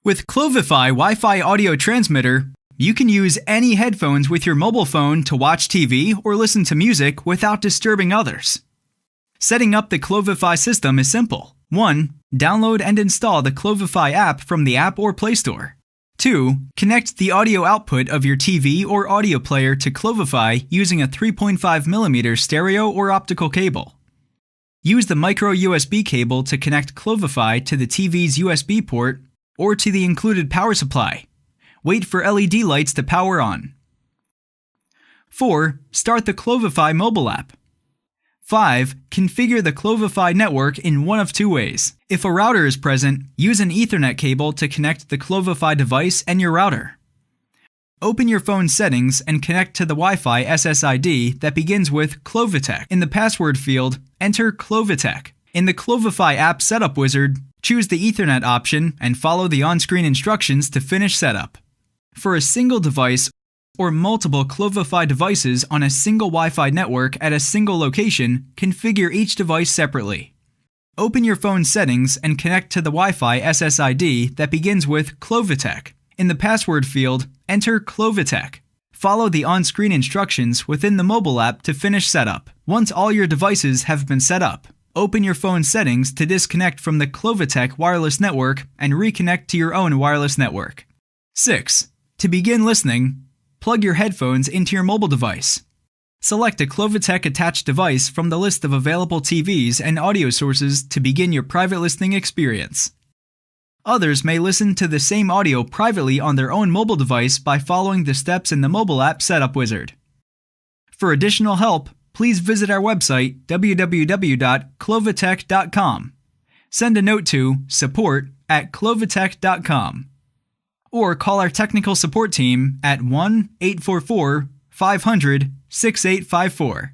With CloviFi Wi-Fi Audio Transmitter, you can use any headphones with your mobile phone to watch TV or listen to music without disturbing others. Setting up the CloviFi system is simple. 1. Download and install the CloviFi app from the App or Play Store. 2. Connect the audio output of your TV or audio player to CloviFi using a 3.5mm stereo or optical cable. Use the microUSB cable to connect CloviFi to the TV's USB port or to the included power supply. Wait for LED lights to power on. 4. Start the CloviFi mobile app. 5. Configure the CloviFi network in one of two ways. If a router is present, use an Ethernet cable to connect the CloviFi device and your router. Open your phone's settings and connect to the Wi-Fi SSID that begins with CloviTek. In the password field, enter CloviTek. In the CloviFi app setup wizard, choose the Ethernet option and follow the on-screen instructions to finish setup. For a single device or multiple CloviFi devices on a single Wi-Fi network at a single location, configure each device separately. Open your phone's settings and connect to the Wi-Fi SSID that begins with CloviTek. In the password field, enter CloviTek. Follow the on-screen instructions within the mobile app to finish setup. Once all your devices have been set up, open your phone's settings to disconnect from the CloviTek wireless network and reconnect to your own wireless network. 6. To begin listening, plug your headphones into your mobile device. Select a CloviTek attached device from the list of available TVs and audio sources to begin your private listening experience. Others may listen to the same audio privately on their own mobile device by following the steps in the mobile app setup wizard. For additional help, please visit our website www.clovitek.com. Send a note to support@clovitek.com or call our technical support team at 1-844-500-6854.